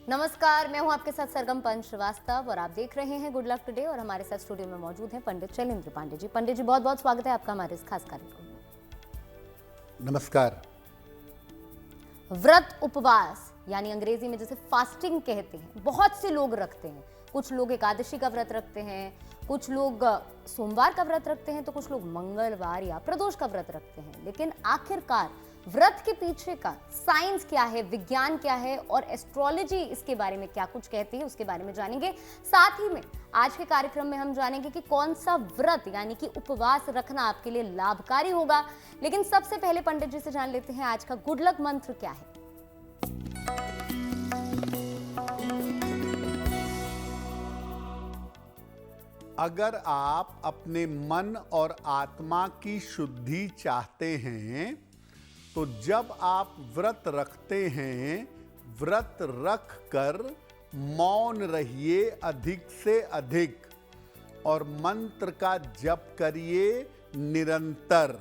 नमस्कार, मैं हूं आपके साथ सरगम पंच श्रीवास्तव और आप देख रहे हैं गुड लक टुडे। और हमारे साथ स्टूडियो में मौजूद हैं पंडित शैलेंद्र पांडे जी। पंडित जी, बहुत बहुत स्वागत है आपका हमारे इस खास कार्यक्रम में। नमस्कार। व्रत उपवास यानी अंग्रेजी में जैसे फास्टिंग कहते हैं, बहुत से लोग रखते हैं। कुछ लोग एकादशी का व्रत रखते हैं, कुछ लोग सोमवार का व्रत रखते हैं, तो कुछ लोग मंगलवार या प्रदोष का व्रत रखते हैं। लेकिन आखिरकार व्रत के पीछे का साइंस क्या है, विज्ञान क्या है और एस्ट्रोलॉजी इसके बारे में क्या कुछ कहती है, उसके बारे में जानेंगे। साथ ही में आज के कार्यक्रम में हम जानेंगे कि कौन सा व्रत यानी कि उपवास रखना आपके लिए लाभकारी होगा। लेकिन सबसे पहले पंडित जी से जान लेते हैं आज का गुड लक मंत्र क्या है। अगर आप अपने मन और आत्मा की शुद्धि चाहते हैं तो जब आप व्रत रखते हैं, व्रत रख कर मौन रहिए अधिक से अधिक और मंत्र का जप करिए निरंतर।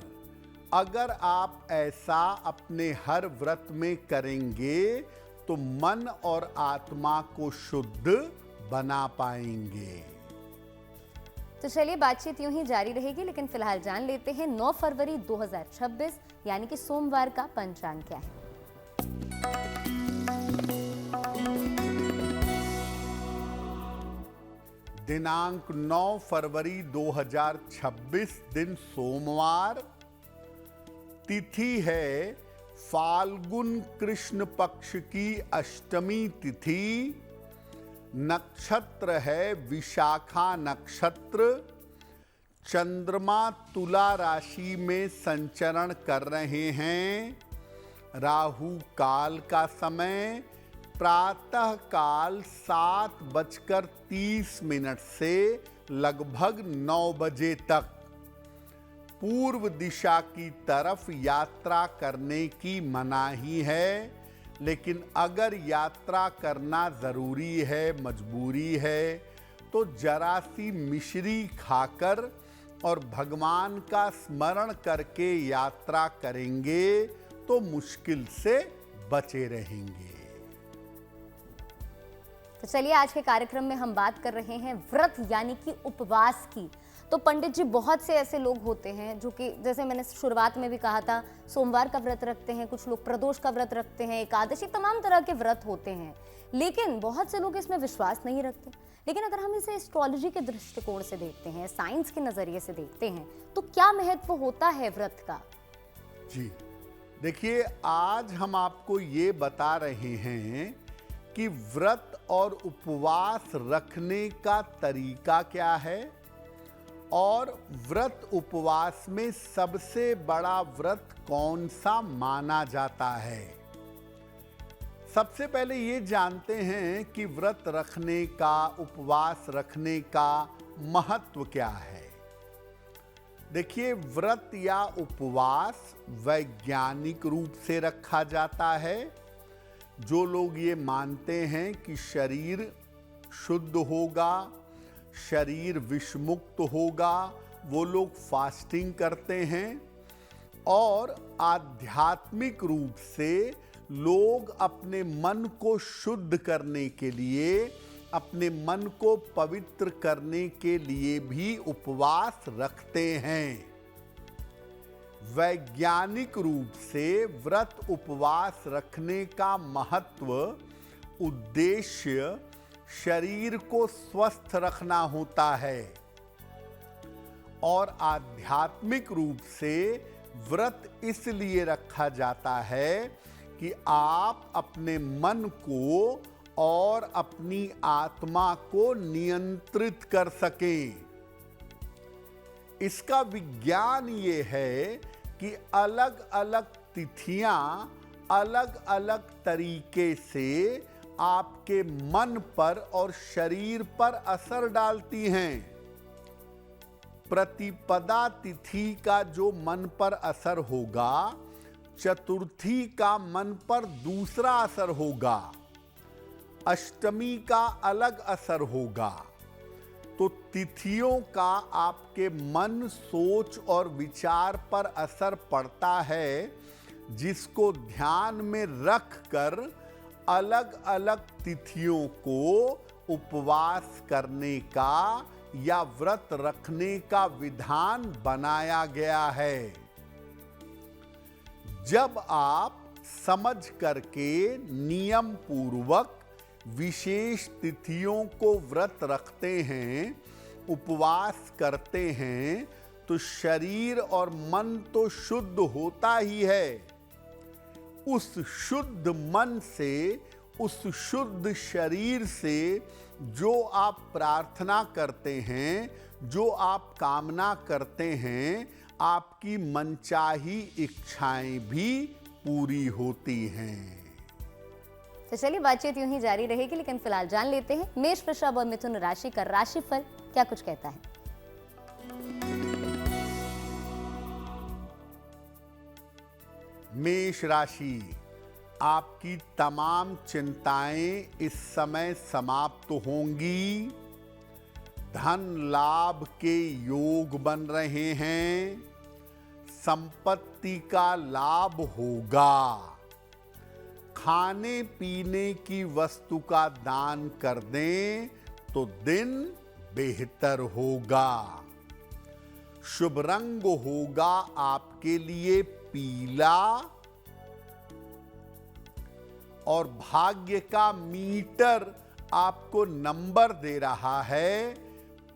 अगर आप ऐसा अपने हर व्रत में करेंगे तो मन और आत्मा को शुद्ध बना पाएंगे। तो चलिए बातचीत यूं ही जारी रहेगी, लेकिन फिलहाल जान लेते हैं 9 फरवरी 2026 यानी कि सोमवार का पंचांग क्या है। दिनांक 9 फरवरी 2026 दिन सोमवार। तिथि है फाल्गुन कृष्ण पक्ष की अष्टमी तिथि। नक्षत्र है विशाखा नक्षत्र। चंद्रमा तुला राशि में संचरण कर रहे हैं। राहु काल का समय प्रातः काल 7:30 से लगभग 9 बजे तक। पूर्व दिशा की तरफ यात्रा करने की मनाही है, लेकिन अगर यात्रा करना जरूरी है, मजबूरी है, तो जरा सी मिश्री खाकर और भगवान का स्मरण करके यात्रा करेंगे तो मुश्किल से बचे रहेंगे। तो चलिए आज के कार्यक्रम में हम बात कर रहे हैं व्रत यानी कि उपवास की। तो पंडित जी, बहुत से ऐसे लोग होते हैं जो कि जैसे मैंने शुरुआत में भी कहा था, सोमवार का व्रत रखते हैं, कुछ लोग प्रदोष का व्रत रखते हैं, एकादशी, तमाम तरह के व्रत होते हैं। लेकिन बहुत से लोग इसमें विश्वास नहीं रखते। लेकिन अगर हम इसे एस्ट्रोलॉजी के दृष्टिकोण से देखते हैं, साइंस के नजरिए से देखते हैं, तो क्या महत्व होता है व्रत का? जी देखिए, आज हम आपको ये बता रहे हैं कि व्रत और उपवास रखने का तरीका क्या है और व्रत उपवास में सबसे बड़ा व्रत कौन सा माना जाता है। सबसे पहले ये जानते हैं कि व्रत रखने का, उपवास रखने का महत्व क्या है। देखिए, व्रत या उपवास वैज्ञानिक रूप से रखा जाता है। जो लोग ये मानते हैं कि शरीर शुद्ध होगा, शरीर विषमुक्त होगा, वो लोग फास्टिंग करते हैं। और आध्यात्मिक रूप से लोग अपने मन को शुद्ध करने के लिए, अपने मन को पवित्र करने के लिए भी उपवास रखते हैं। वैज्ञानिक रूप से व्रत उपवास रखने का महत्व, उद्देश्य शरीर को स्वस्थ रखना होता है। और आध्यात्मिक रूप से व्रत इसलिए रखा जाता है कि आप अपने मन को और अपनी आत्मा को नियंत्रित कर सकें। इसका विज्ञान ये है कि अलग अलग तिथियां अलग अलग तरीके से आपके मन पर और शरीर पर असर डालती हैं। प्रतिपदा तिथि का जो मन पर असर होगा, चतुर्थी का मन पर दूसरा असर होगा, अष्टमी का अलग असर होगा। तो तिथियों का आपके मन, सोच और विचार पर असर पड़ता है, जिसको ध्यान में रख कर अलग अलग तिथियों को उपवास करने का या व्रत रखने का विधान बनाया गया है। जब आप समझ करके नियम पूर्वक विशेष तिथियों को व्रत रखते हैं, उपवास करते हैं, तो शरीर और मन तो शुद्ध होता ही है। उस शुद्ध मन से, उस शुद्ध शरीर से जो आप प्रार्थना करते हैं, जो आप कामना करते हैं, आपकी मनचाही इच्छाएं भी पूरी होती हैं। तो चलिए बातचीत यूं ही जारी रहेगी, लेकिन फिलहाल जान लेते हैं मेष, वृषभ और मिथुन राशि का राशिफल क्या कुछ कहता है। मेष राशि, आपकी तमाम चिंताएं इस समय समाप्त होंगी। धन लाभ के योग बन रहे हैं। संपत्ति का लाभ होगा। खाने पीने की वस्तु का दान कर दें तो दिन बेहतर होगा। शुभ रंग होगा आपके लिए पीला, और भाग्य का मीटर आपको नंबर दे रहा है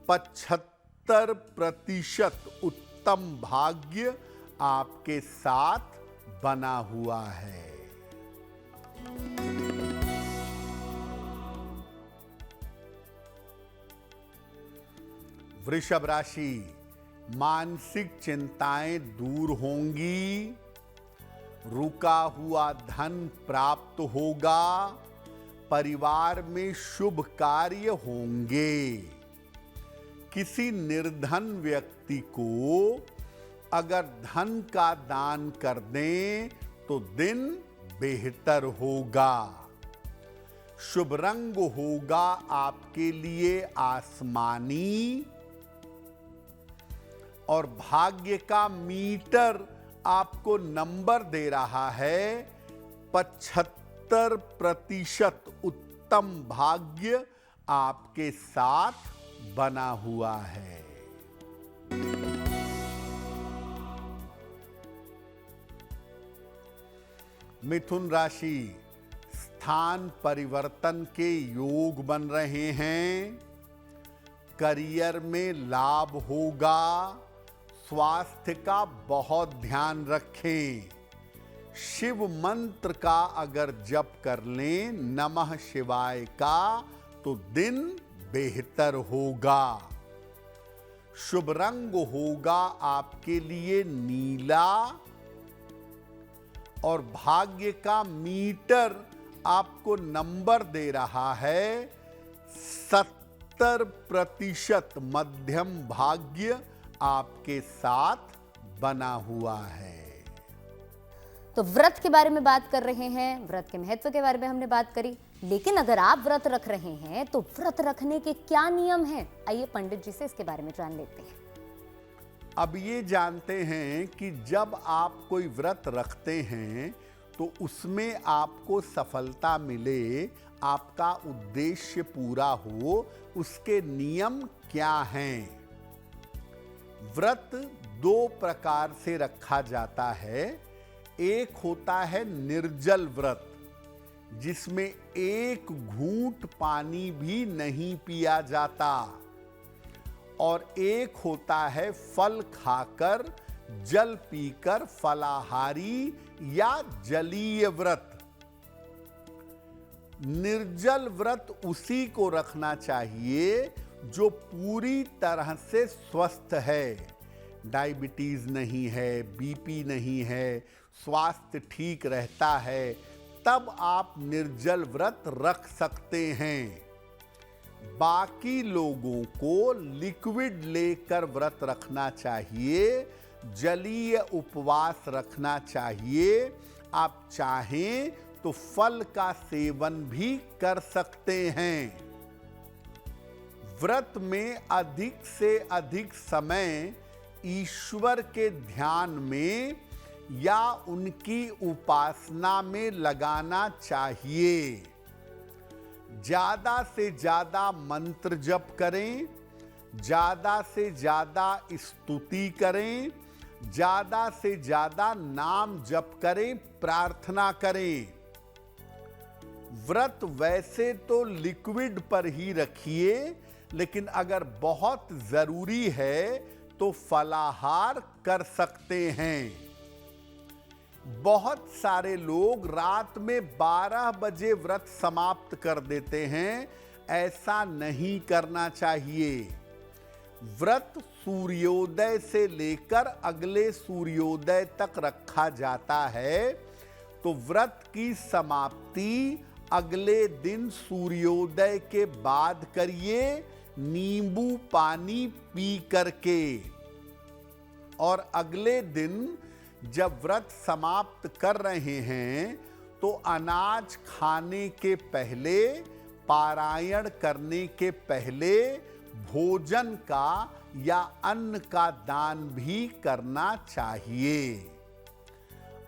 75% उत्तम भाग्य आपके साथ बना हुआ है। वृषभ राशि, मानसिक चिंताएं दूर होंगी। रुका हुआ धन प्राप्त होगा। परिवार में शुभ कार्य होंगे। किसी निर्धन व्यक्ति को अगर धन का दान कर दें तो दिन बेहतर होगा। शुभ रंग होगा आपके लिए आसमानी, और भाग्य का मीटर आपको नंबर दे रहा है 75% उत्तम भाग्य आपके साथ बना हुआ है। मिथुन राशि, स्थान परिवर्तन के योग बन रहे हैं। करियर में लाभ होगा। स्वास्थ्य का बहुत ध्यान रखें। शिव मंत्र का अगर जप कर लें, नमः शिवाय का, तो दिन बेहतर होगा। शुभ रंग होगा आपके लिए नीला, और भाग्य का मीटर आपको नंबर दे रहा है 70% मध्यम भाग्य आपके साथ बना हुआ है। तो व्रत के बारे में बात कर रहे हैं, व्रत के महत्व के बारे में हमने बात करी, लेकिन अगर आप व्रत रख रहे हैं तो व्रत रखने के क्या नियम हैं? आइए पंडित जी से इसके बारे में जान लेते हैं। अब ये जानते हैं कि जब आप कोई व्रत रखते हैं तो उसमें आपको सफलता मिले, आपका उद्देश्य पूरा हो, उसके नियम क्या हैं? व्रत दो प्रकार से रखा जाता है। एक होता है निर्जल व्रत, जिसमें एक घूंट पानी भी नहीं पिया जाता, और एक होता है फल खाकर, जल पीकर फलाहारी या जलीय व्रत। निर्जल व्रत उसी को रखना चाहिए जो पूरी तरह से स्वस्थ है। डायबिटीज नहीं है, बीपी नहीं है, स्वास्थ्य ठीक रहता है, तब आप निर्जल व्रत रख सकते हैं। बाकी लोगों को लिक्विड लेकर व्रत रखना चाहिए, जलीय उपवास रखना चाहिए। आप चाहें तो फल का सेवन भी कर सकते हैं। व्रत में अधिक से अधिक समय ईश्वर के ध्यान में या उनकी उपासना में लगाना चाहिए। ज्यादा से ज्यादा मंत्र जप करें, ज्यादा से ज्यादा स्तुति करें, ज्यादा से ज्यादा नाम जप करें, प्रार्थना करें। व्रत वैसे तो लिक्विड पर ही रखिए, लेकिन अगर बहुत जरूरी है तो फलाहार कर सकते हैं। बहुत सारे लोग रात में 12 बजे व्रत समाप्त कर देते हैं। ऐसा नहीं करना चाहिए। व्रत सूर्योदय से लेकर अगले सूर्योदय तक रखा जाता है, तो व्रत की समाप्ति अगले दिन सूर्योदय के बाद करिए, नींबू पानी पी करके। और अगले दिन जब व्रत समाप्त कर रहे हैं तो अनाज खाने के पहले, पारायण करने के पहले भोजन का या अन्न का दान भी करना चाहिए।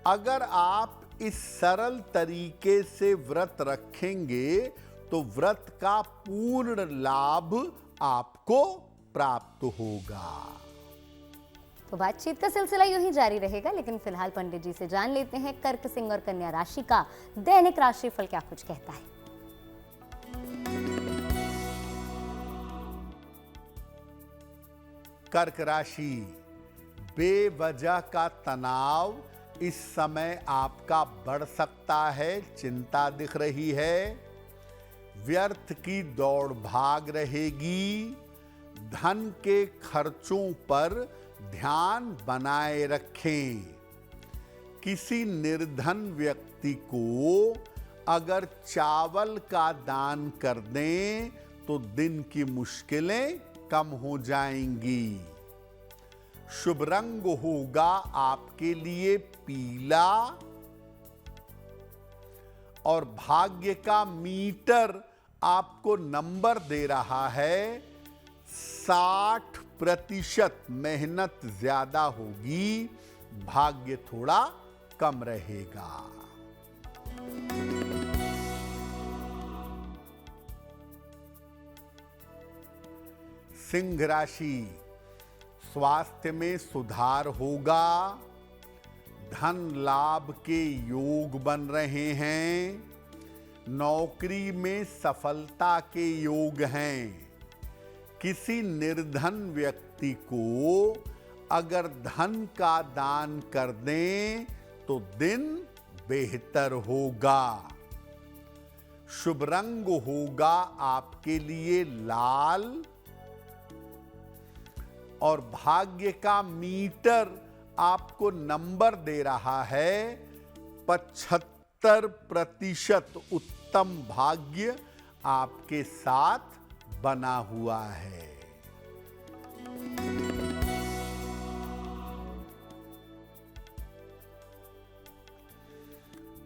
अगर आप इस सरल तरीके से व्रत रखेंगे तो व्रत का पूर्ण लाभ आपको प्राप्त होगा। तो बातचीत का सिलसिला यूं ही जारी रहेगा, लेकिन फिलहाल पंडित जी से जान लेते हैं कर्क, सिंह और कन्या राशि का दैनिक राशिफल क्या कुछ कहता है। कर्क राशि, बेवजह का तनाव इस समय आपका बढ़ सकता है, चिंता दिख रही है। व्यर्थ की दौड़ भाग रहेगी। धन के खर्चों पर ध्यान बनाए रखें। किसी निर्धन व्यक्ति को अगर चावल का दान कर दें तो दिन की मुश्किलें कम हो जाएंगी। शुभ रंग होगा आपके लिए पीला, और भाग्य का मीटर आपको नंबर दे रहा है 60%। मेहनत ज्यादा होगी, भाग्य थोड़ा कम रहेगा। सिंह राशि, स्वास्थ्य में सुधार होगा। धन लाभ के योग बन रहे हैं। नौकरी में सफलता के योग हैं। किसी निर्धन व्यक्ति को अगर धन का दान कर दें तो दिन बेहतर होगा। शुभ रंग होगा आपके लिए लाल, और भाग्य का मीटर आपको नंबर दे रहा है 75%। उत्तम भाग्य आपके साथ बना हुआ है।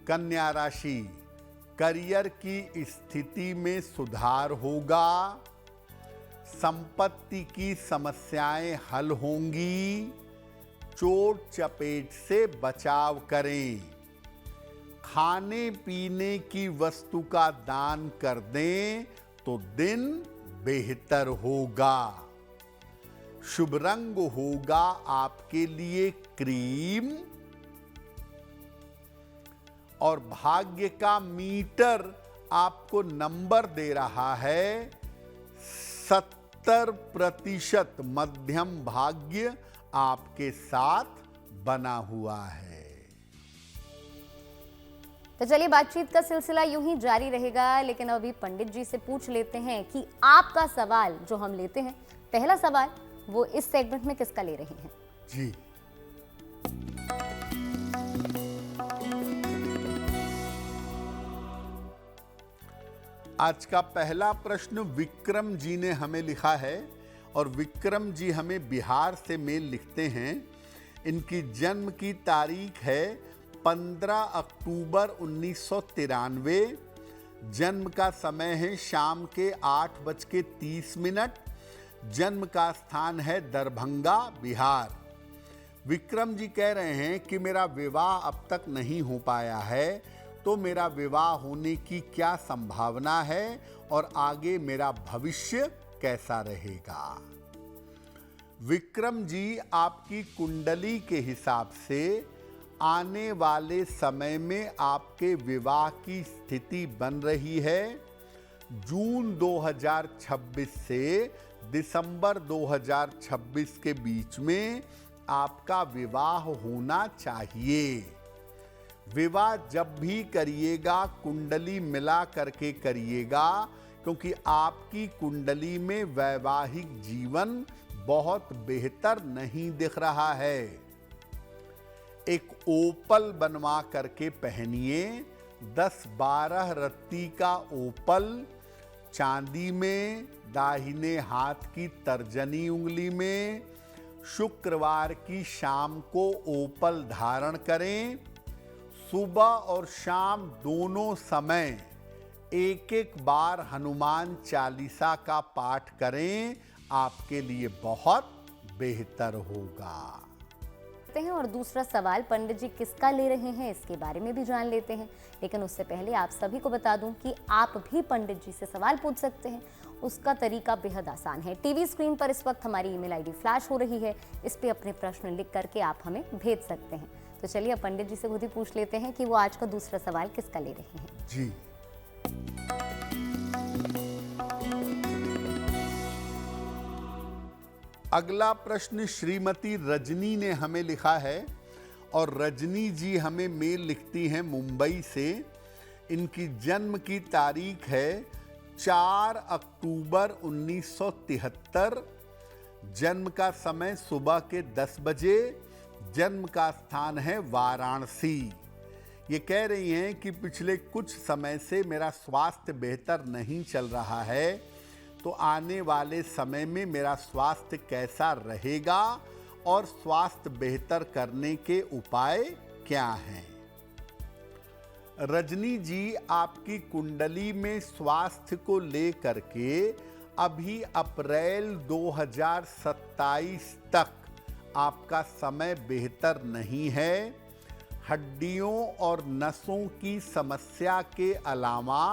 कन्या राशि, करियर की स्थिति में सुधार होगा। संपत्ति की समस्याएं हल होंगी। चोट चपेट से बचाव करें। खाने पीने की वस्तु का दान कर दें तो दिन बेहतर होगा। शुभ रंग होगा आपके लिए क्रीम, और भाग्य का मीटर आपको नंबर दे रहा है 70%। मध्यम भाग्य आपके साथ बना हुआ है। तो चलिए, बातचीत का सिलसिला यूं ही जारी रहेगा, लेकिन अभी पंडित जी से पूछ लेते हैं कि आपका सवाल जो हम लेते हैं, पहला सवाल वो इस सेगमेंट में किसका ले रहे हैं। जी, आज का पहला प्रश्न विक्रम जी ने हमें लिखा है, और विक्रम जी हमें बिहार से मेल लिखते हैं। इनकी जन्म की तारीख है 15 अक्टूबर 1993। जन्म का समय है शाम के 8:30। जन्म का स्थान है दरभंगा, बिहार। विक्रम जी कह रहे हैं कि मेरा विवाह अब तक नहीं हो पाया है, तो मेरा विवाह होने की क्या संभावना है और आगे मेरा भविष्य कैसा रहेगा। विक्रम जी, आपकी कुंडली के हिसाब से आने वाले समय में आपके विवाह की स्थिति बन रही है। जून 2026 से दिसंबर 2026 के बीच में आपका विवाह होना चाहिए। विवाह जब भी करिएगा कुंडली मिला करके करिएगा, क्योंकि आपकी कुंडली में वैवाहिक जीवन बहुत बेहतर नहीं दिख रहा है। एक ओपल बनवा करके पहनिए, 10-12 रत्ती का ओपल चांदी में, दाहिने हाथ की तर्जनी उंगली में। शुक्रवार की शाम को ओपल धारण करें। सुबह और शाम दोनों समय एक बार हनुमान चालीसा का पाठ करें, आपके लिए बहुत बेहतर होगा। और दूसरा सवाल पंडित जी किसका ले रहे हैं इसके बारे में भी जान लेते हैं, लेकिन उससे पहले आप सभी को बता दूं कि आप भी पंडित जी से सवाल पूछ सकते हैं। उसका तरीका बेहद आसान है। टीवी स्क्रीन पर इस वक्त हमारी ईमेल आईडी फ्लैश हो रही है, इस पे अपने प्रश्न लिख करके आप हमें भेज सकते हैं। तो चलिए अब पंडित जी से खुद ही पूछ लेते हैं कि वो आज का दूसरा सवाल किसका ले रहे हैं। जी, अगला प्रश्न श्रीमती रजनी ने हमें लिखा है और रजनी जी हमें मेल लिखती हैं मुंबई से। इनकी जन्म की तारीख है 4 अक्टूबर 1973। जन्म का समय सुबह के 10 बजे। जन्म का स्थान है वाराणसी। ये कह रही हैं कि पिछले कुछ समय से मेरा स्वास्थ्य बेहतर नहीं चल रहा है, तो आने वाले समय में मेरा स्वास्थ्य कैसा रहेगा और स्वास्थ्य बेहतर करने के उपाय क्या हैं। रजनी जी, आपकी कुंडली में स्वास्थ्य को लेकर के अभी अप्रैल 2027 तक आपका समय बेहतर नहीं है। हड्डियों और नसों की समस्या के अलावा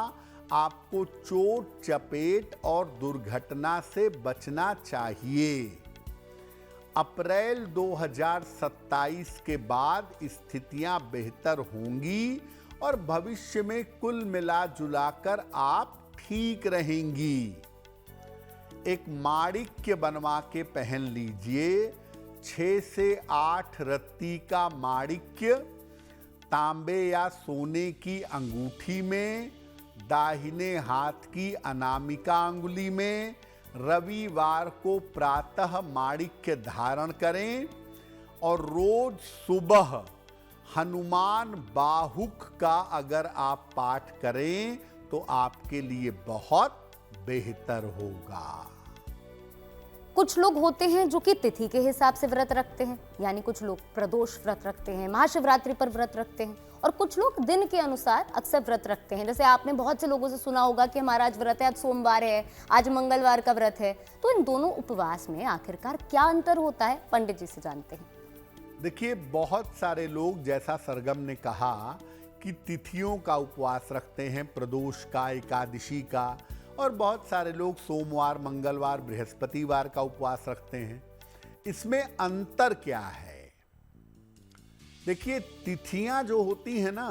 आपको चोट चपेट और दुर्घटना से बचना चाहिए। अप्रैल 2027 के बाद स्थितियां बेहतर होंगी और भविष्य में कुल मिला जुलाकर आप ठीक रहेंगी। एक माणिक्य बनवा के पहन लीजिए। 6 से 8 रत्ती का माणिक्य तांबे या सोने की अंगूठी में, दाहिने हाथ की अनामिका अंगुली में रविवार को प्रातः माणिक्य धारण करें और रोज सुबह हनुमान बाहुक का अगर आप पाठ करें तो आपके लिए बहुत बेहतर होगा। कुछ लोग होते हैं जो कि तिथि के हिसाब से व्रत रखते हैं, यानी कुछ लोग प्रदोष व्रत रखते हैं, महाशिवरात्रि पर व्रत रखते हैं, और कुछ लोग दिन के अनुसार अक्सर व्रत रखते हैं। जैसे आपने बहुत से लोगों से सुना होगा कि हमारा आज व्रत है, आज सोमवार है, आज मंगलवार का व्रत है। तो इन दोनों उपवास में आखिरकार क्या अंतर होता है, पंडित जी से जानते हैं। देखिए, बहुत सारे लोग, जैसा सरगम ने कहा कि तिथियों का उपवास रखते हैं, प्रदोष का, एकादशी का, और बहुत सारे लोग सोमवार, मंगलवार, बृहस्पतिवार का उपवास रखते हैं। इसमें अंतर क्या है? देखिए, तिथियां जो होती हैं ना,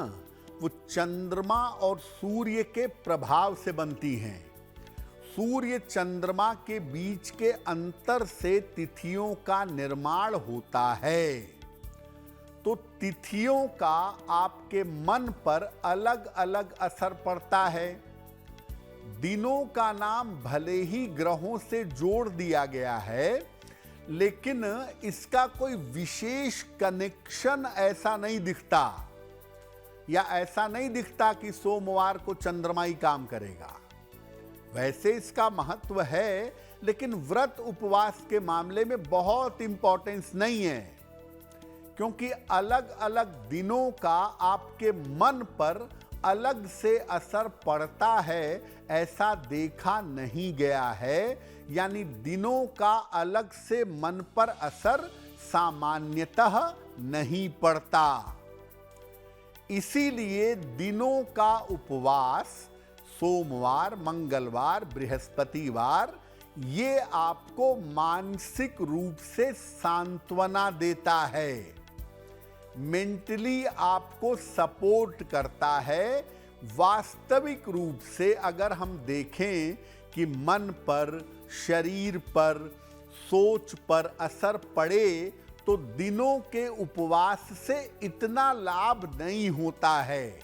वो चंद्रमा और सूर्य के प्रभाव से बनती हैं। सूर्य चंद्रमा के बीच के अंतर से तिथियों का निर्माण होता है। तो तिथियों का आपके मन पर अलग अलग असर पड़ता है। दिनों का नाम भले ही ग्रहों से जोड़ दिया गया है, लेकिन इसका कोई विशेष कनेक्शन ऐसा नहीं दिखता, या ऐसा नहीं दिखता कि सोमवार को चंद्रमा ही काम करेगा। वैसे इसका महत्व है, लेकिन व्रत उपवास के मामले में बहुत इंपॉर्टेंस नहीं है, क्योंकि अलग अलग दिनों का आपके मन पर अलग से असर पड़ता है, ऐसा देखा नहीं गया है। यानी दिनों का अलग से मन पर असर सामान्यतः नहीं पड़ता। इसीलिए दिनों का उपवास सोमवार, मंगलवार, बृहस्पतिवार ये आपको मानसिक रूप से सांत्वना देता है, मेंटली आपको सपोर्ट करता है। वास्तविक रूप से अगर हम देखें कि मन पर, शरीर पर, सोच पर असर पड़े तो दिनों के उपवास से इतना लाभ नहीं होता है।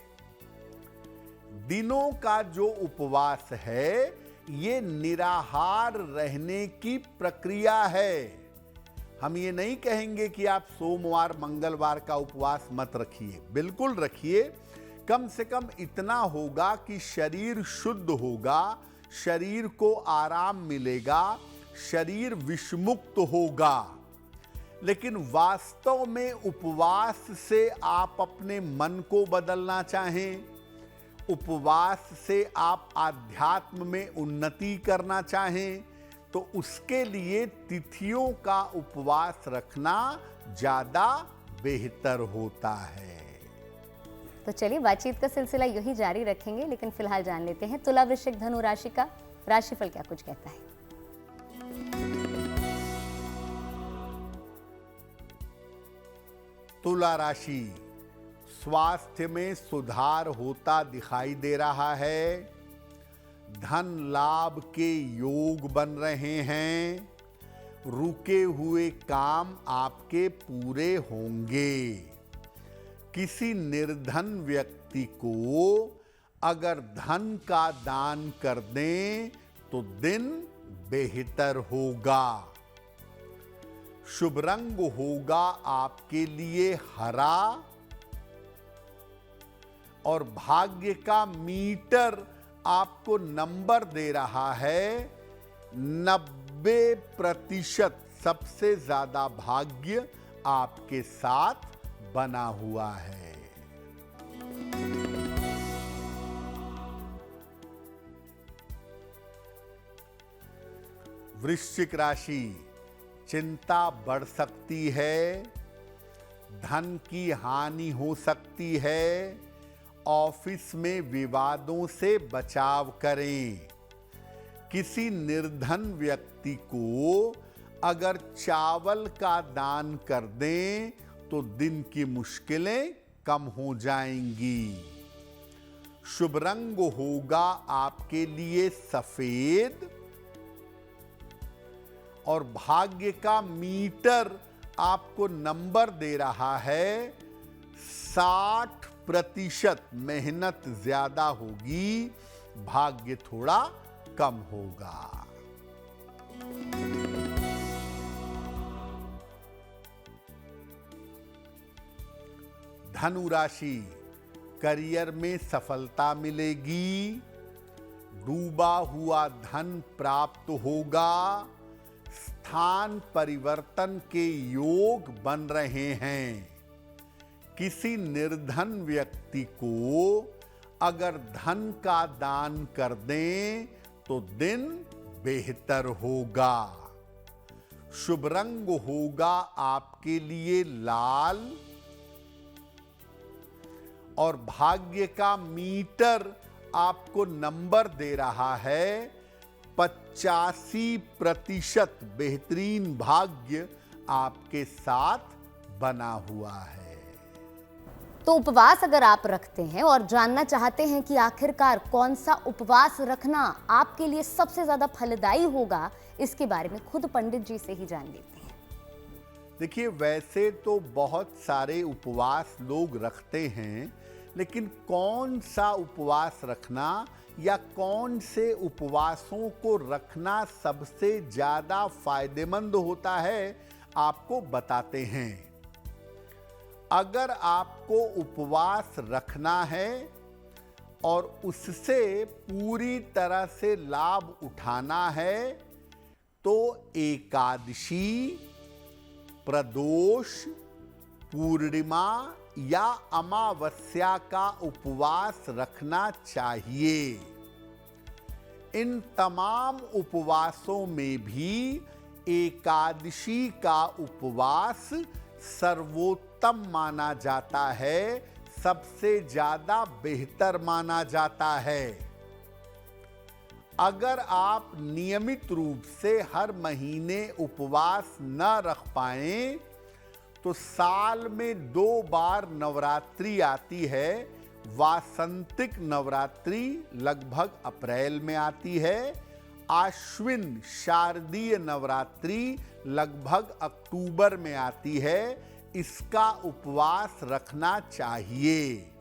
दिनों का जो उपवास है ये निराहार रहने की प्रक्रिया है। हम ये नहीं कहेंगे कि आप सोमवार, मंगलवार का उपवास मत रखिए, बिल्कुल रखिए। कम से कम इतना होगा कि शरीर शुद्ध होगा, शरीर को आराम मिलेगा, शरीर विषमुक्त होगा। लेकिन वास्तव में उपवास से आप अपने मन को बदलना चाहें, उपवास से आप आध्यात्म में उन्नति करना चाहें, तो उसके लिए तिथियों का उपवास रखना ज्यादा बेहतर होता है। तो चलिए बातचीत का सिलसिला यही जारी रखेंगे, लेकिन फिलहाल जान लेते हैं तुला, वृश्चिक, धनु राशि का राशिफल क्या कुछ कहता है। तुला राशि, स्वास्थ्य में सुधार होता दिखाई दे रहा है। धन लाभ के योग बन रहे हैं। रुके हुए काम आपके पूरे होंगे। किसी निर्धन व्यक्ति को अगर धन का दान कर दें तो दिन बेहतर होगा। शुभ रंग होगा आपके लिए हरा और भाग्य का मीटर आपको नंबर दे रहा है 90%। सबसे ज्यादा भाग्य आपके साथ बना हुआ है। वृश्चिक राशि, चिंता बढ़ सकती है, धन की हानि हो सकती है। ऑफिस में विवादों से बचाव करें। किसी निर्धन व्यक्ति को अगर चावल का दान कर दें तो दिन की मुश्किलें कम हो जाएंगी। शुभ रंग होगा आपके लिए सफेद और भाग्य का मीटर आपको नंबर दे रहा है 60%। मेहनत ज्यादा होगी, भाग्य थोड़ा कम होगा। धनु राशि, करियर में सफलता मिलेगी। डूबा हुआ धन प्राप्त होगा। स्थान परिवर्तन के योग बन रहे हैं। किसी निर्धन व्यक्ति को अगर धन का दान कर दें तो दिन बेहतर होगा। शुभ रंग होगा आपके लिए लाल और भाग्य का मीटर आपको नंबर दे रहा है 85%। बेहतरीन भाग्य आपके साथ बना हुआ है। तो उपवास अगर आप रखते हैं और जानना चाहते हैं कि आखिरकार कौन सा उपवास रखना आपके लिए सबसे ज्यादा फलदायी होगा, इसके बारे में खुद पंडित जी से ही जान लेते हैं। देखिए, वैसे तो बहुत सारे उपवास लोग रखते हैं, लेकिन कौन सा उपवास रखना या कौन से उपवासों को रखना सबसे ज्यादा फायदेमंद होता है, आपको बताते हैं। अगर आपको उपवास रखना है और उससे पूरी तरह से लाभ उठाना है तो एकादशी, प्रदोष, पूर्णिमा या अमावस्या का उपवास रखना चाहिए। इन तमाम उपवासों में भी एकादशी का उपवास सर्वोत्तम माना जाता है, सबसे ज्यादा बेहतर माना जाता है। अगर आप नियमित रूप से हर महीने उपवास न रख पाएं तो साल में 2 बार नवरात्रि आती है। वासंतिक नवरात्रि लगभग अप्रैल में आती है, आश्विन शारदीय नवरात्रि लगभग अक्टूबर में आती है। इसका उपवास रखना चाहिए।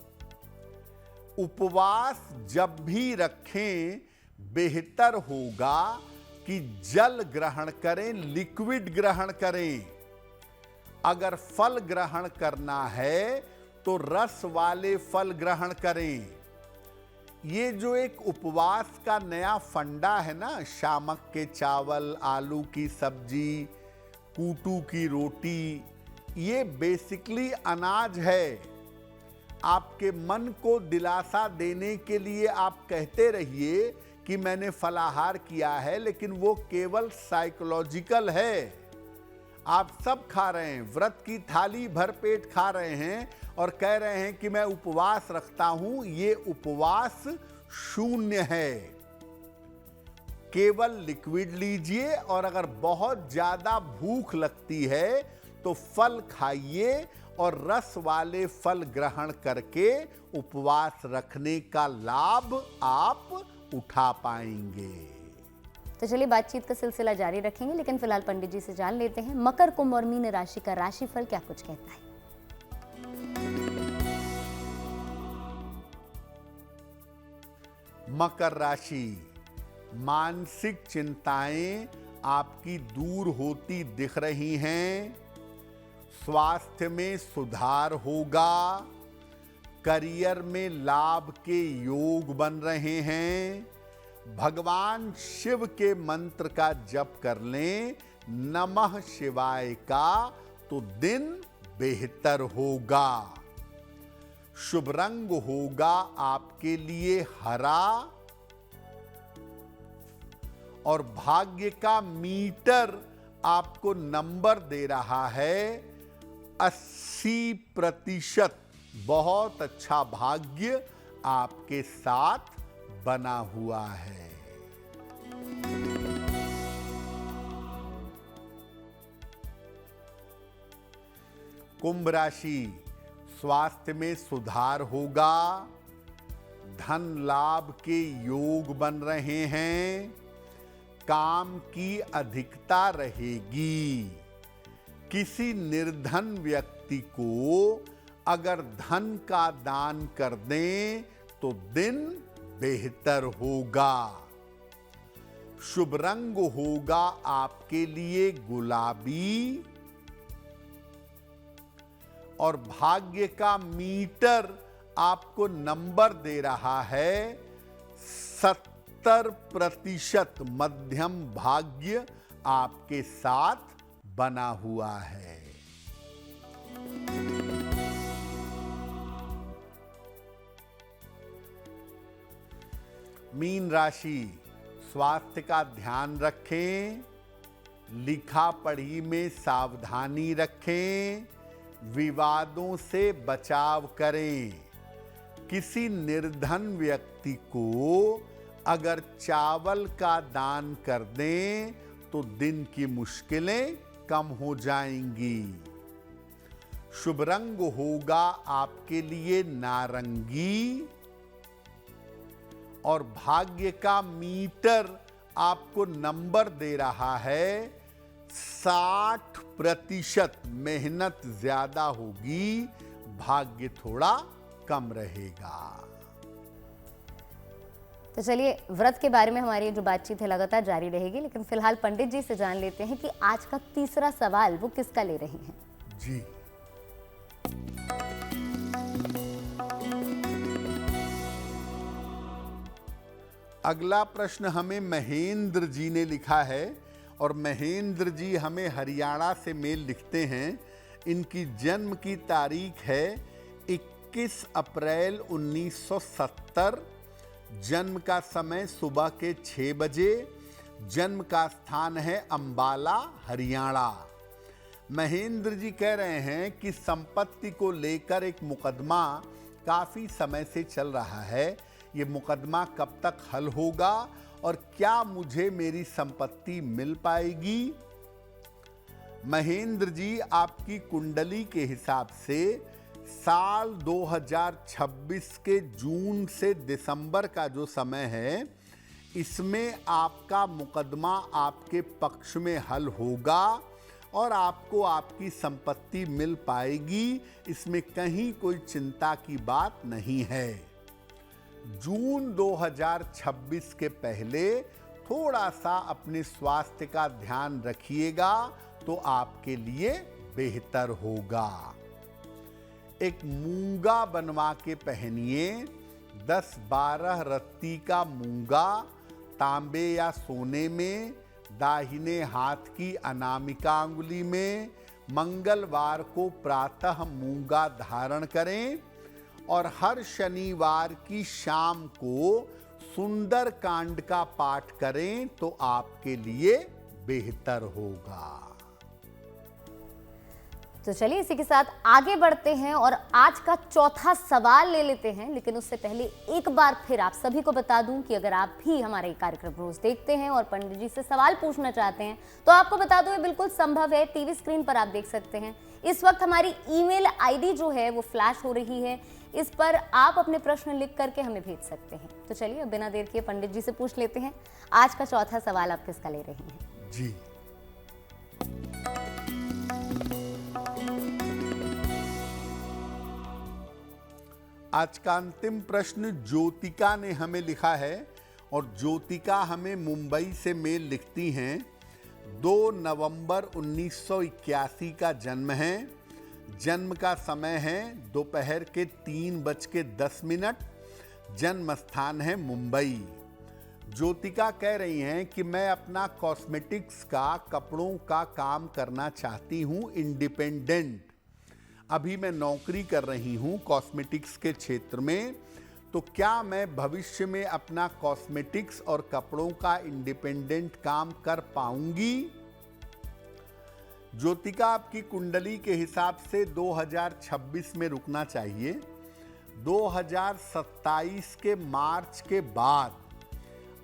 उपवास जब भी रखें बेहतर होगा कि जल ग्रहण करें, लिक्विड ग्रहण करें। अगर फल ग्रहण करना है तो रस वाले फल ग्रहण करें। ये जो एक उपवास का नया फंडा है ना, शामक के चावल, आलू की सब्जी, कूटू की रोटी, ये बेसिकली अनाज है। आपके मन को दिलासा देने के लिए आप कहते रहिए कि मैंने फलाहार किया है, लेकिन वो केवल साइकोलॉजिकल है। आप सब खा रहे हैं, व्रत की थाली भर पेट खा रहे हैं और कह रहे हैं कि मैं उपवास रखता हूं। ये उपवास शून्य है। केवल लिक्विड लीजिए और अगर बहुत ज्यादा भूख लगती है तो फल खाइए और रस वाले फल ग्रहण करके उपवास रखने का लाभ आप उठा पाएंगे। तो चलिए बातचीत का सिलसिला जारी रखेंगे, लेकिन फिलहाल पंडित जी से जान लेते हैं मकर, कुंभ और मीन राशि का राशिफल क्या कुछ कहता है। मकर राशि, मानसिक चिंताएं आपकी दूर होती दिख रही हैं। स्वास्थ्य में सुधार होगा। करियर में लाभ के योग बन रहे हैं। भगवान शिव के मंत्र का जप कर लें, नमः शिवाय का, तो दिन बेहतर होगा। शुभ रंग होगा आपके लिए हरा और भाग्य का मीटर आपको नंबर दे रहा है 80%। बहुत अच्छा भाग्य आपके साथ बना हुआ है। कुंभ राशि, स्वास्थ्य में सुधार होगा। धन लाभ के योग बन रहे हैं। काम की अधिकता रहेगी। किसी निर्धन व्यक्ति को अगर धन का दान कर दें तो दिन बेहतर होगा। शुभ रंग होगा आपके लिए गुलाबी और भाग्य का मीटर आपको नंबर दे रहा है 70%। मध्यम भाग्य आपके साथ बना हुआ है। मीन राशि, स्वास्थ्य का ध्यान रखें। लिखा पढ़ी में सावधानी रखें। विवादों से बचाव करें। किसी निर्धन व्यक्ति को अगर चावल का दान कर दें तो दिन की मुश्किलें कम हो जाएंगी। शुभ रंग होगा आपके लिए नारंगी और भाग्य का मीटर आपको नंबर दे रहा है 60%। मेहनत ज्यादा होगी, भाग्य थोड़ा कम रहेगा। तो चलिए व्रत के बारे में हमारी जो बातचीत है लगातार जारी रहेगी, लेकिन फिलहाल पंडित जी से जान लेते हैं कि आज का तीसरा सवाल वो किसका ले रहे हैं। जी, अगला प्रश्न हमें महेंद्र जी ने लिखा है और महेंद्र जी हमें हरियाणा से मेल लिखते हैं। इनकी जन्म की तारीख है 21 अप्रैल 1970। जन्म का समय सुबह के 6 बजे। जन्म का स्थान है अंबाला, हरियाणा। महेंद्र जी कह रहे हैं कि संपत्ति को लेकर एक मुकदमा काफी समय से चल रहा है। ये मुकदमा कब तक हल होगा और क्या मुझे मेरी संपत्ति मिल पाएगी? महेंद्र जी, आपकी कुंडली के हिसाब से साल 2026 के जून से दिसंबर का जो समय है, इसमें आपका मुकदमा आपके पक्ष में हल होगा और आपको आपकी संपत्ति मिल पाएगी। इसमें कहीं कोई चिंता की बात नहीं है। जून 2026 के पहले थोड़ा सा अपने स्वास्थ्य का ध्यान रखिएगा तो आपके लिए बेहतर होगा। एक मूंगा बनवा के पहनिए। 10-12 रत्ती का मूंगा तांबे या सोने में, दाहिने हाथ की अनामिका अंगुली में। मंगलवार को प्रातः मूंगा धारण करें और हर शनिवार की शाम को सुंदर कांड का पाठ करें तो आपके लिए बेहतर होगा। तो चलिए इसी के साथ आगे बढ़ते हैं और आज का चौथा सवाल ले लेते हैं। लेकिन उससे पहले एक बार फिर आप सभी को बता दूं कि अगर आप भी हमारा ये कार्यक्रम रोज देखते हैं और पंडित जी से सवाल पूछना चाहते हैं तो आपको बता दूं ये बिल्कुल संभव है। टीवी स्क्रीन पर आप देख सकते हैं। इस वक्त हमारी ईमेल आईडी जो है वो फ्लैश हो रही है। इस पर आप अपने प्रश्न लिख करके हमें भेज सकते हैं। तो चलिए बिना देर किए पंडित जी से पूछ लेते हैं, आज का चौथा सवाल आप किसका ले रहे हैं? जी, आज का अंतिम प्रश्न ज्योतिका ने हमें लिखा है और ज्योतिका हमें मुंबई से मेल लिखती हैं। 2 नवंबर 1981 का जन्म है। जन्म का समय है दोपहर के 3:10। जन्म स्थान है मुंबई। ज्योतिका कह रही हैं कि मैं अपना कॉस्मेटिक्स का, कपड़ों का काम करना चाहती हूँ, इंडिपेंडेंट। अभी मैं नौकरी कर रही हूँ कॉस्मेटिक्स के क्षेत्र में, तो क्या मैं भविष्य में अपना कॉस्मेटिक्स और कपड़ों का इंडिपेंडेंट काम कर पाऊंगी? ज्योतिका, आपकी कुंडली के हिसाब से 2026 में रुकना चाहिए। 2027 के मार्च के बाद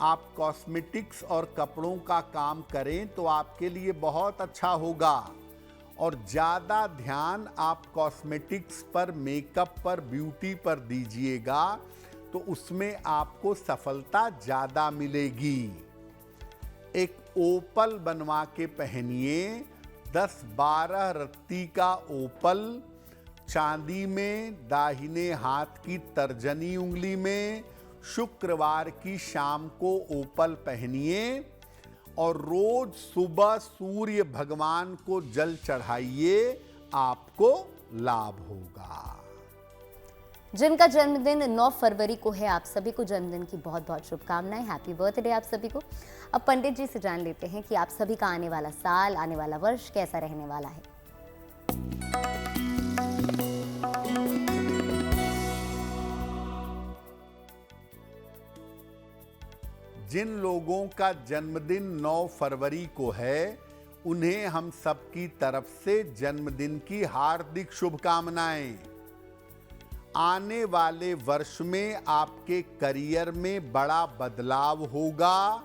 आप कॉस्मेटिक्स और कपड़ों का काम करें तो आपके लिए बहुत अच्छा होगा। और ज़्यादा ध्यान आप कॉस्मेटिक्स पर, मेकअप पर, ब्यूटी पर दीजिएगा तो उसमें आपको सफलता ज़्यादा मिलेगी। एक ओपल बनवा के पहनिए। 10-12 रत्ती का ओपल, चांदी में, दाहिने हाथ की तर्जनी उंगली में। शुक्रवार की शाम को ओपल पहनिए और रोज सुबह सूर्य भगवान को जल चढ़ाइए, आपको लाभ होगा। जिनका जन्मदिन 9 फरवरी को है, आप सभी को जन्मदिन की बहुत बहुत शुभकामनाएं। हैप्पी बर्थडे आप सभी को। अब पंडित जी से जान लेते हैं कि आप सभी का आने वाला साल, आने वाला वर्ष कैसा रहने वाला है। जिन लोगों का जन्मदिन 9 फरवरी को है, उन्हें हम सबकी तरफ से जन्मदिन की हार्दिक शुभकामनाएं। आने वाले वर्ष में आपके करियर में बड़ा बदलाव होगा।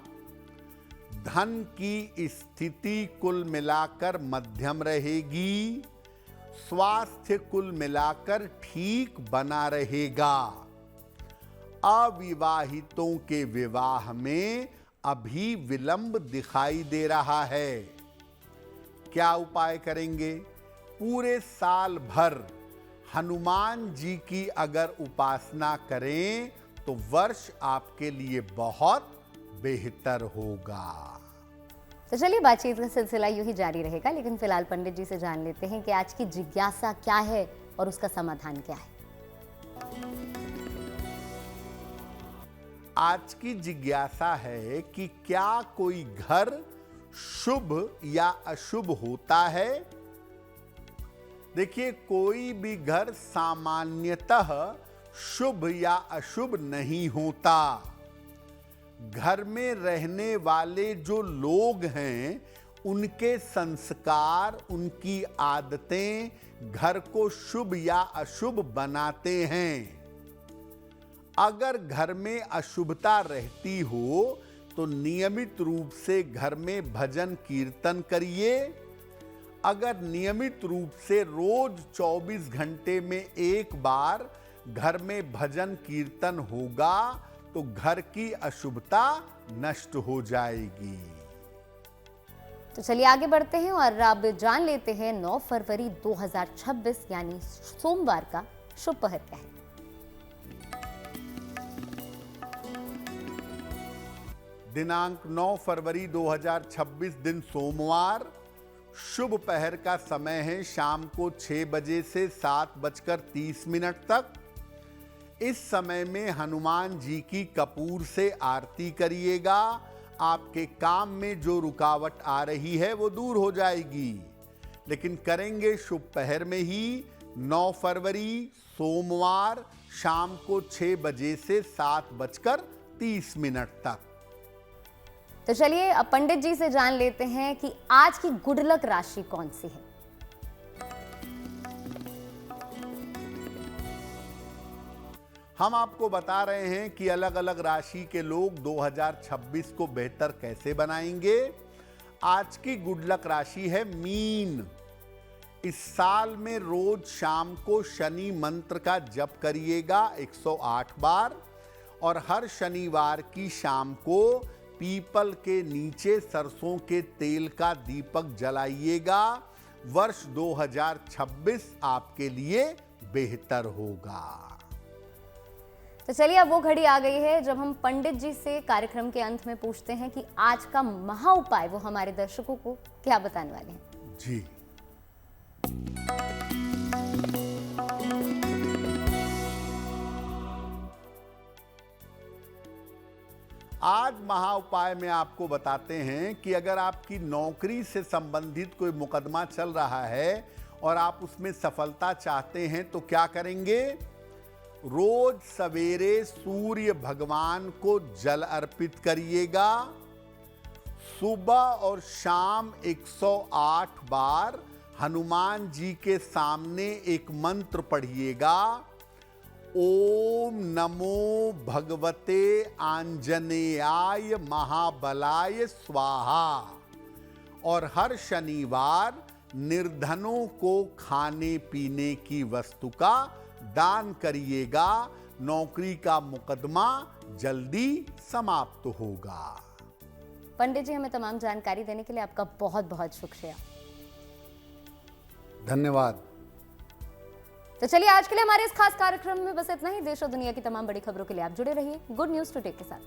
धन की स्थिति कुल मिलाकर मध्यम रहेगी। स्वास्थ्य कुल मिलाकर ठीक बना रहेगा। अविवाहितों के विवाह में अभी विलंब दिखाई दे रहा है। क्या उपाय करेंगे? पूरे साल भर हनुमान जी की अगर उपासना करें तो वर्ष आपके लिए बहुत बेहतर होगा। तो चलिए बातचीत का सिलसिला यूं ही जारी रहेगा, लेकिन फिलहाल पंडित जी से जान लेते हैं कि आज की जिज्ञासा क्या है और उसका समाधान क्या है। आज की जिज्ञासा है कि क्या कोई घर शुभ या अशुभ होता है? देखिए, कोई भी घर सामान्यतः शुभ या अशुभ नहीं होता। घर में रहने वाले जो लोग हैं उनके संस्कार, उनकी आदतें घर को शुभ या अशुभ बनाते हैं। अगर घर में अशुभता रहती हो तो नियमित रूप से घर में भजन कीर्तन करिए। अगर नियमित रूप से रोज 24 घंटे में एक बार घर में भजन कीर्तन होगा तो घर की अशुभता नष्ट हो जाएगी। तो चलिए आगे बढ़ते हैं और अब जान लेते हैं 9 फरवरी 2026 यानी सोमवार का शुभ पहर क्या है। दिनांक 9 फरवरी 2026 दिन सोमवार। शुभ पहर का समय है शाम को 6 बजे से 7:30 तक। इस समय में हनुमान जी की कपूर से आरती करिएगा। आपके काम में जो रुकावट आ रही है वो दूर हो जाएगी। लेकिन करेंगे शुभ पहर में ही 9 फरवरी सोमवार शाम को 6 बजे से 7:30 तक। तो चलिए अब पंडित जी से जान लेते हैं कि आज की गुड लक राशि कौन सी है। हम आपको बता रहे हैं कि अलग अलग राशि के लोग 2026 को बेहतर कैसे बनाएंगे। आज की गुड लक राशि है मीन। इस साल में रोज शाम को शनि मंत्र का जप करिएगा 108 बार और हर शनिवार की शाम को पीपल के नीचे सरसों के तेल का दीपक जलाइएगा। वर्ष 2026 आपके लिए बेहतर होगा। तो चलिए अब वो घड़ी आ गई है जब हम पंडित जी से कार्यक्रम के अंत में पूछते हैं कि आज का महा उपाय वो हमारे दर्शकों को क्या बताने वाले हैं। जी, आज महा उपाय में आपको बताते हैं कि अगर आपकी नौकरी से संबंधित कोई मुकदमा चल रहा है और आप उसमें सफलता चाहते हैं तो क्या करेंगे। रोज सवेरे सूर्य भगवान को जल अर्पित करिएगा। सुबह और शाम 108 बार हनुमान जी के सामने एक मंत्र पढ़िएगा। ओम नमो भगवते आंजनेयाय महाबलाय स्वाहा। और हर शनिवार निर्धनों को खाने पीने की वस्तु का दान करिएगा। नौकरी का मुकदमा जल्दी समाप्त होगा। पंडित जी हमें तमाम जानकारी देने के लिए आपका बहुत बहुत शुक्रिया। धन्यवाद। तो चलिए आज के लिए हमारे इस खास कार्यक्रम में बस इतना ही। देश और दुनिया की तमाम बड़ी खबरों के लिए आप जुड़े रहिए गुड न्यूज टुडे के साथ।